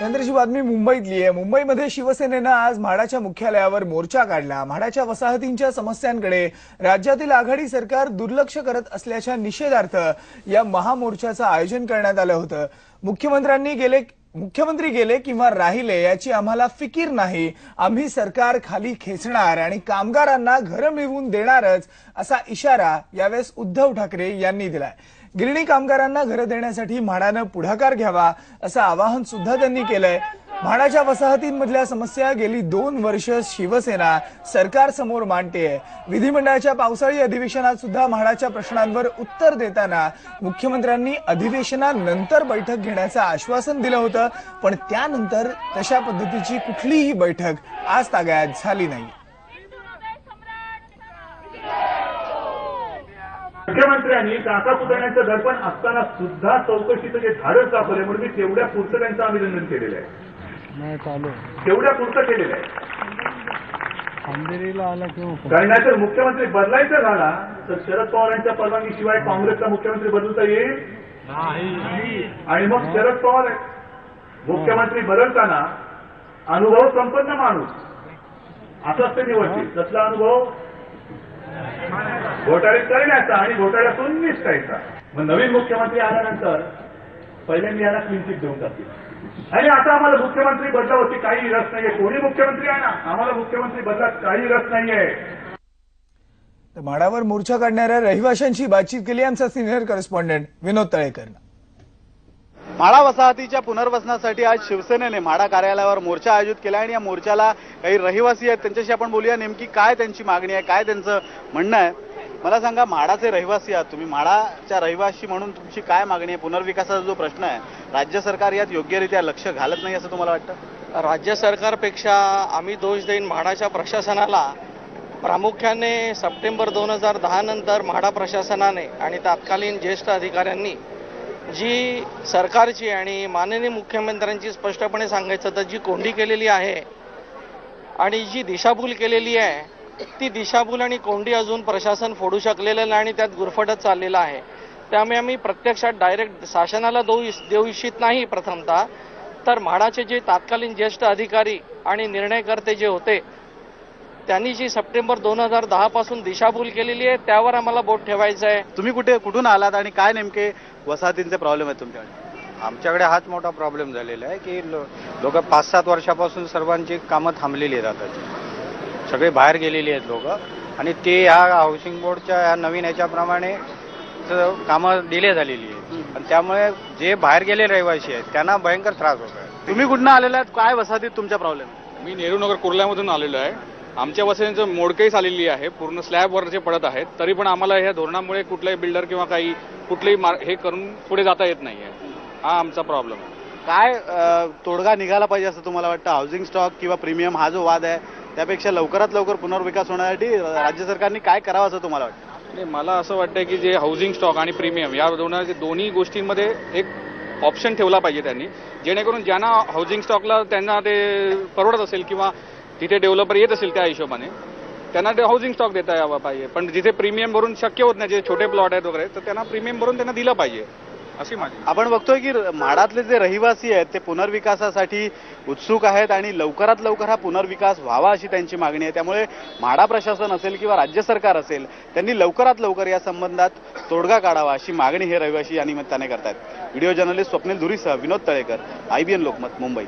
नंतरची बातमी मुंबईतली आहे। मुंबईमध्ये शिवसेनेनं आज म्हाडाच्या मुख्यालयावर मोर्चा काढला। म्हाडाच्या वसाहतींच्या समस्यांकडे राज्यातील आघाडी सरकार दुर्लक्ष करत असल्याच्या निषेधार्थ या महामोर्चाचं आयोजन करण्यात आलं होतं। मुख्यमंत्री गेले किंवा राहिले याची आम्हाला फिकीर नाही, आम्ही सरकार खाली खेचणार आणि कामगारांना घरं मिळवून देणारच असा इशारा यावेळेस उद्धव ठाकरे यांनी दिलाय। गिरणी कामगारांना घरं देण्यासाठी म्हाडानं पुढाकार घ्यावा असं आवाहन सुद्धा त्यांनी केलंय। म्हाडाच्या वसाहतींमधल्या समस्या गेली 2 वर्ष शिवसेना सरकारसमोर मांडतेय। विधिमंडळाच्या पावसाळी अधिवेशनात सुद्धा म्हाडाच्या प्रश्नांवर उत्तर देताना मुख्यमंत्र्यांनी अधिवेशनानंतर बैठक घेण्याचं आश्वासन दिलं होतं, पण त्यानंतर तशा पद्धतीची कुठलीही बैठक आज तागायत झाली नाही। मुख्यमंत्र्यांनी काका पुतण्यांचं दर्पण असताना सुद्धा चौकशीचं जे धाडस दाखवले म्हणून मी तेवढ्या पुरतं त्यांचं अभिनंदन केलेलं आहे। तेवढ्या पुरतं केलेलं आहे। कारण नाहीतर मुख्यमंत्री बदलायचा झाला तर शरद पवारांच्या परवानगीशिवाय काँग्रेसचा मुख्यमंत्री बदलता येईल आणि मग शरद पवार मुख्यमंत्री बदलताना अनुभव संपन्न माणूस असाच ते निवडतील। तसला अनुभव घोटाळ्यात करण्याचा आणि घोटाळ्यातून निसटायचा। मग नवीन मुख्यमंत्री आल्यानंतर पहिल्यांदा याला क्लीन चिट देऊन टाकतील आणि आता आम्हाला मुख्यमंत्री बदलावरती काही रस नाहीये। कोणी मुख्यमंत्री आहे ना, आम्हाला मुख्यमंत्री बदलात काही रस नाहीये। तर म्हाडावर मोर्चा काढणाऱ्या रहिवाशांची बातचीत केली आमचा सिनियर करस्पॉन्डंट विनोद तळेकरनं। म्हाडा वसाहतीच्या पुनर्वसनासाठी आज शिवसेनेने म्हाडा कार्यालयावर मोर्चा आयोजित केला आणि या मोर्चाला काही रहिवासी आहेत, त्यांच्याशी आपण बोलूया नेमकी काय त्यांची मागणी आहे, काय त्यांचं म्हणणं आहे। मला सांगा, म्हाडाचे रहिवासी आहात तुम्ही, म्हाडाच्या रहिवासी म्हणून तुमची काय मागणी आहे? पुनर्विकासाचा जो प्रश्न आहे, राज्य सरकार यात योग्यरित्या लक्ष घालत नाही असं तुम्हाला वाटतं? राज्य सरकारपेक्षा आम्ही दोष देईन म्हाडाच्या प्रशासनाला। प्रामुख्याने सप्टेंबर 2010 नंतर म्हाडा प्रशासनाने आणि तत्कालीन ज्येष्ठ अधिकाऱ्यांनी जी सरकारची आणि माननीय मुख्यमंत्र्यांची स्पष्टपणे सांगायचं तर जी कोंडी केलेली आहे आणि जी दिशाभूल केलेली आहे, ती दिशाभूल आणि कोंडी अजून प्रशासन फोडू शकलेलं नाही आणि त्यात गुरफटत चाललेलं आहे। त्यामुळे आम्ही प्रत्यक्षात डायरेक्ट शासनाला देऊ इच्छित नाही प्रथमतः, तर म्हाडाचे जे तत्कालीन ज्येष्ठ अधिकारी आणि निर्णयकर्ते जे होते त्यांनी जी सप्टेंबर 2010 पासून दिशाभूल केलेली आहे त्यावर आम्हाला बोट ठेवायचं आहे। तुम्ही कुठून आलात आणि काय नेमके वसाहतींचे प्रॉब्लेम आहेत तुमच्याकडे? आमच्याकडे हाच मोठा प्रॉब्लेम झालेला आहे की लोक 5-7 वर्षापासून सर्वांची कामं थांबलेली आहेत। आता सगळे बाहेर गेलेली आहेत लोक आणि ते ह्या हाऊसिंग बोर्डच्या ह्या नवीन ह्याच्याप्रमाणे कामं डिले झालेली आहेत आणि त्यामुळे जे बाहेर गेले रहिवासी आहेत त्यांना भयंकर त्रास होत आहे। तुम्ही कुठून आलेला आहात? काय वसाहतीत तुमचा प्रॉब्लेम? मी नेहरू नगर कुर्ल्यामधून आलेलो आहे। आमच्या वसाहतीचं मोडकळीस आलेली आहे, पूर्ण स्लॅबवर जे पडत आहेत, तरी पण आम्हाला ह्या धोरणामुळे कुठलाही बिल्डर किंवा काही कुठलेही हे करून पुढे जाता येत नाहीये। हा आमचा प्रॉब्लेम आहे। काय तोडगा निघाला पाहिजे असं तुम्हाला वाटतं? हाऊसिंग स्टॉक किंवा प्रीमियम हा जो वाद आहे त्यापेक्षा लवकरात लवकर पुनर्विकास होण्यासाठी राज्य सरकारने काय करावं असं तुम्हाला वाटतं? नाही, मला असं वाटतं की जे हाऊसिंग स्टॉक आणि प्रीमियम या दोन्ही गोष्टींमध्ये एक ऑप्शन ठेवला पाहिजे त्यांनी, जेणेकरून ज्यांना हाऊसिंग स्टॉकला त्यांना ते परवडत असेल किंवा तिथे डेव्हलपर येत असेल त्या हिशोबाने त्यांना हाऊसिंग स्टॉक देता यावा पाहिजे। पण जिथे प्रीमियम भरून शक्य होत नाही, जे छोटे प्लॉट आहेत वगैरे, तर त्यांना प्रीमियम भरून त्यांना दिलं पाहिजे अशी माझी। आपण बघतोय की म्हाडातले जे रहिवासी आहेत ते पुनर्विकासासाठी उत्सुक आहेत आणि लवकरात लवकर हा पुनर्विकास व्हावा अशी त्यांची मागणी आहे। त्यामुळे म्हाडा प्रशासन असेल किंवा राज्य सरकार असेल त्यांनी लवकरात लवकर या संबंधात तोडगा काढावा अशी मागणी हे रहिवासी या निमित्ताने करतात। व्हिडिओ जर्नलिस्ट स्वप्नील धुरीसह विनोद तळेकर, IBN लोकमत, मुंबई।